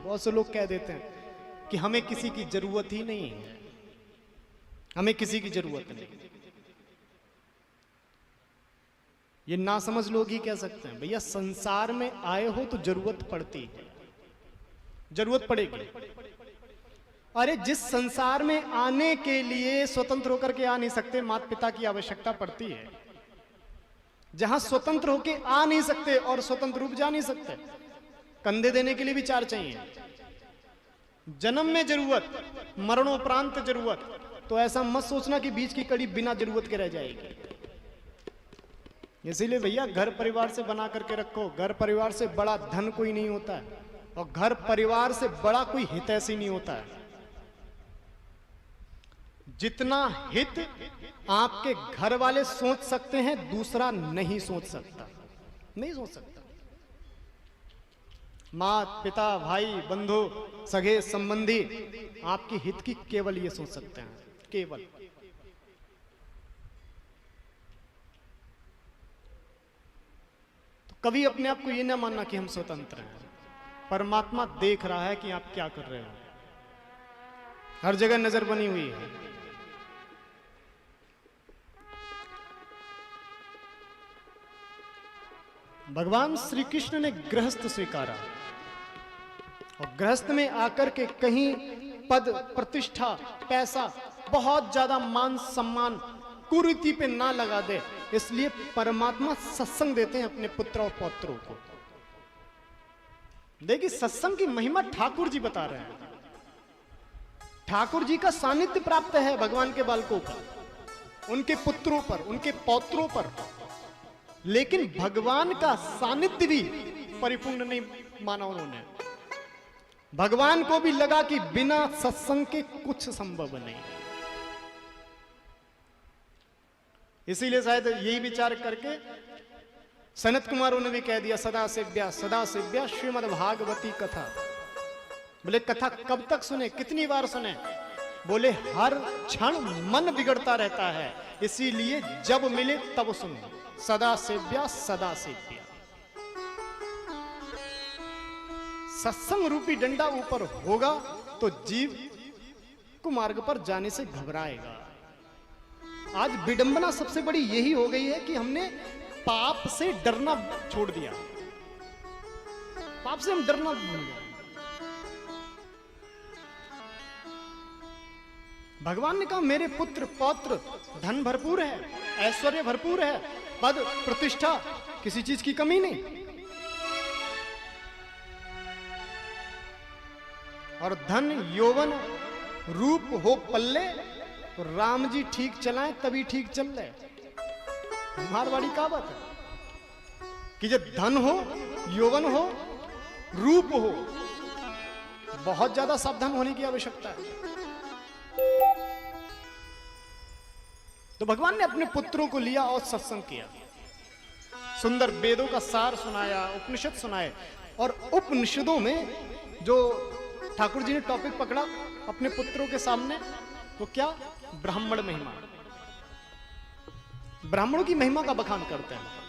बहुत से लोग कह देते हैं कि हमें किसी की जरूरत ही नहीं है, हमें किसी की जरूरत नहीं। ये ना समझ लोग ही कह सकते हैं भैया संसार में आए हो तो जरूरत पड़ती है, जरूरत पड़ेगी। अरे जिस संसार में आने के लिए स्वतंत्र होकर के आ नहीं सकते, माता पिता की आवश्यकता पड़ती है। जहां स्वतंत्र होके आ नहीं सकते और स्वतंत्र रूप जा नहीं सकते, कंधे देने के लिए भी चार चाहिए। जन्म में जरूरत, मरणोपरांत जरूरत। तो ऐसा मत सोचना कि बीच की कड़ी बिना जरूरत के रह जाएगी। इसीलिए भैया घर परिवार से बना करके रखो। घर परिवार से बड़ा धन कोई नहीं होता है, और घर परिवार से बड़ा कोई हितैषी नहीं होता है। जितना हित आपके घर वाले सोच सकते हैं, दूसरा नहीं सोच सकता, नहीं सोच सकता। माँ पिता भाई बंधु सगे संबंधी आपके हित की केवल ये सोच सकते हैं, केवल। तो कभी अपने आप को ये ना मानना कि हम स्वतंत्र हैं। परमात्मा देख रहा है कि आप क्या कर रहे हो, हर जगह नजर बनी हुई है। भगवान श्री कृष्ण ने गृहस्थ स्वीकारा, और गृहस्थ में आकर के कहीं पद प्रतिष्ठा पैसा बहुत ज्यादा मान सम्मान कुरीति पे ना लगा दे, इसलिए परमात्मा सत्संग देते हैं अपने पुत्र और पौत्रों को। देखिए सत्संग की महिमा ठाकुर जी बता रहे हैं। ठाकुर जी का सानिध्य प्राप्त है भगवान के बालकों पर, उनके पुत्रों पर, उनके पौत्रों पर, लेकिन भगवान का सानिध्य भी परिपूर्ण नहीं माना उन्होंने। भगवान को भी लगा कि बिना सत्संग के कुछ संभव नहीं। इसीलिए शायद यही विचार करके सनत कुमारों ने भी कह दिया सदा सेव्या श्रीमद् भागवती कथा। बोले कथा कब तक सुने, कितनी बार सुने? बोले हर क्षण मन बिगड़ता रहता है, इसीलिए जब मिले तब सुनो। सदा सेव्या सदा सेव्या। सत्संग रूपी डंडा ऊपर होगा तो जीव को मार्ग पर जाने से घबराएगा। आज विडंबना सबसे बड़ी यही हो गई है कि हमने पाप से डरना छोड़ दिया। पाप से हम डरना भूल गए। भगवान ने कहा मेरे पुत्र पौत्र धन भरपूर है, ऐश्वर्य भरपूर है, पद प्रतिष्ठा, किसी चीज की कमी नहीं। और धन यौवन रूप हो पल्ले तो राम जी ठीक चलाएं तभी ठीक चल रहे। मारवाड़ी कहावत है कि जब धन हो, यौवन हो, रूप हो, बहुत ज्यादा सावधान होने की आवश्यकता है। तो भगवान ने अपने पुत्रों को लिया और सत्संग किया, सुंदर वेदों का सार सुनाया, उपनिषद सुनाए। और उपनिषदों में जो ठाकुर जी ने टॉपिक पकड़ा अपने पुत्रों के सामने, तो क्या? ब्राह्मण महिमा, ब्राह्मणों की महिमा का बखान करते हैं।